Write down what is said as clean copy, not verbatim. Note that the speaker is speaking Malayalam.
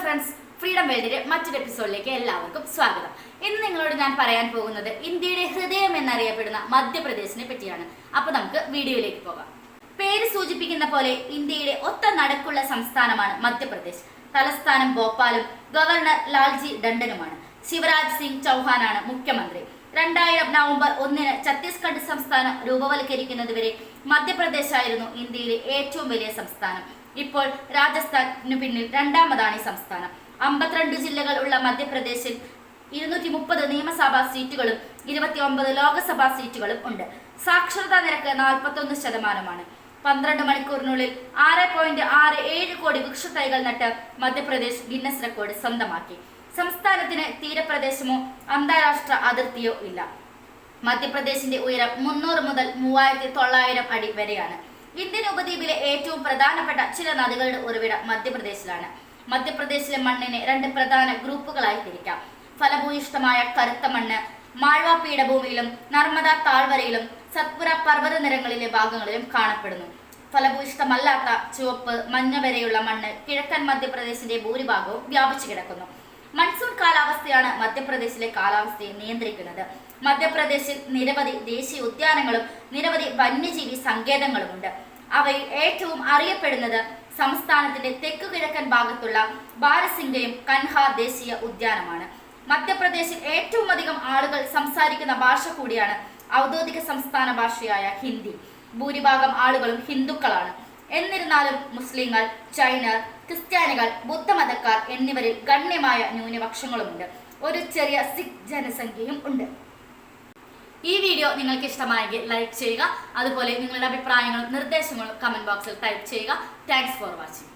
ഫ്രണ്ട്സ്, ഫ്രീഡം വേൾഡിന്റെ മറ്റൊരു എപ്പിസോഡിലേക്ക് എല്ലാവർക്കും സ്വാഗതം. ഇന്ന് നിങ്ങളോട് ഞാൻ പറയാൻ പോകുന്നത് ഇന്ത്യയുടെ ഹൃദയം എന്നറിയപ്പെടുന്ന മധ്യപ്രദേശിനെ പറ്റിയാണ്. അപ്പോൾ നമുക്ക് വീഡിയോയിലേക്ക് പോകാം. പേര് സൂചിപ്പിക്കുന്ന പോലെ ഇന്ത്യയുടെ ഒത്ത നടക്കുള്ള സംസ്ഥാനമാണ് മധ്യപ്രദേശ്. തലസ്ഥാനം ഭോപ്പാലും ഗവർണർ ലാൽജി ടണ്ടനുമാണ്. ശിവരാജ് സിംഗ് ചൗഹാനാണ് മുഖ്യമന്ത്രി. 2000 നവംബർ 1 ഛത്തീസ്ഗഡ് സംസ്ഥാനം രൂപവൽക്കരിക്കുന്നതുവരെ മധ്യപ്രദേശായിരുന്നു ഇന്ത്യയിലെ ഏറ്റവും വലിയ സംസ്ഥാനം. ഇപ്പോൾ രാജസ്ഥാനു പിന്നിൽ രണ്ടാമതാണ് ഈ സംസ്ഥാനം. 52 ജില്ലകൾ ഉള്ള മധ്യപ്രദേശിൽ 230 നിയമസഭാ സീറ്റുകളും 29 ലോക്സഭാ സീറ്റുകളും ഉണ്ട്. സാക്ഷരതാ നിരക്ക് 41%. 12 മണിക്കൂറിനുള്ളിൽ 6.67 കോടി വൃക്ഷത്തൈകൾ നട്ട് മധ്യപ്രദേശ് ഗിന്നസ് റെക്കോർഡ് സ്വന്തമാക്കി. സംസ്ഥാനത്തിന് തീരപ്രദേശമോ അന്താരാഷ്ട്ര അതിർത്തിയോ ഇല്ല. മധ്യപ്രദേശിന്റെ ഉയരം 300 മുതൽ 3900 അടി വരെയാണ്. ഇന്ത്യൻ ഉപദ്വീപിലെ ഏറ്റവും പ്രധാനപ്പെട്ട ചില നദികളുടെ ഉറവിടം മധ്യപ്രദേശിലാണ്. മധ്യപ്രദേശിലെ മണ്ണിനെ 2 പ്രധാന ഗ്രൂപ്പുകളായി തിരിക്കാം. ഫലഭൂയിഷ്ഠമായ കറുത്ത മണ്ണ് മാൾവ പീഠഭൂമിയിലും നർമ്മദ താഴ്വരയിലും സത്പുര പർവ്വത നിരകളിലെ ഭാഗങ്ങളിലും കാണപ്പെടുന്നു. ഫലഭൂയിഷ്ഠമല്ലാത്ത ചുവപ്പ്, മഞ്ഞ വരെയുള്ള മണ്ണ് കിഴക്കൻ മധ്യപ്രദേശിന്റെ ഭൂരിഭാഗവും വ്യാപിച്ചു കിടക്കുന്നു. മൺസൂൺ കാലാവസ്ഥയാണ് മധ്യപ്രദേശിലെ കാലാവസ്ഥയെ നിയന്ത്രിക്കുന്നത്. മധ്യപ്രദേശിൽ നിരവധി ദേശീയ ഉദ്യാനങ്ങളും നിരവധി വന്യജീവി സങ്കേതങ്ങളുമുണ്ട്. അവയിൽ ഏറ്റവും അറിയപ്പെടുന്നത് സംസ്ഥാനത്തിന്റെ തെക്കു കിഴക്കൻ ഭാഗത്തുള്ള ബാരസിംഗയും കൻഹ ദേശീയ ഉദ്യാനമാണ്. മധ്യപ്രദേശിൽ ഏറ്റവും അധികം ആളുകൾ സംസാരിക്കുന്ന ഭാഷ കൂടിയാണ് ഔദ്യോഗിക സംസ്ഥാന ഭാഷയായ ഹിന്ദി. ഭൂരിഭാഗം ആളുകളും ഹിന്ദുക്കളാണ്. എന്നിരുന്നാലും മുസ്ലിങ്ങൾ, ജൈനർ, ക്രിസ്ത്യാനികൾ, ബുദ്ധമതക്കാർ എന്നിവരിൽ ഗണ്യമായ ന്യൂനപക്ഷങ്ങളുമുണ്ട്. ഒരു ചെറിയ സിഖ് ജനസംഖ്യയും ഉണ്ട്. ഈ വീഡിയോ നിങ്ങൾക്ക് ഇഷ്ടമായെങ്കിൽ ലൈക്ക് ചെയ്യുക. അതുപോലെ നിങ്ങളുടെ അഭിപ്രായങ്ങളും നിർദ്ദേശങ്ങളും കമന്റ് ബോക്സിൽ ടൈപ്പ് ചെയ്യുക. Thanks for watching.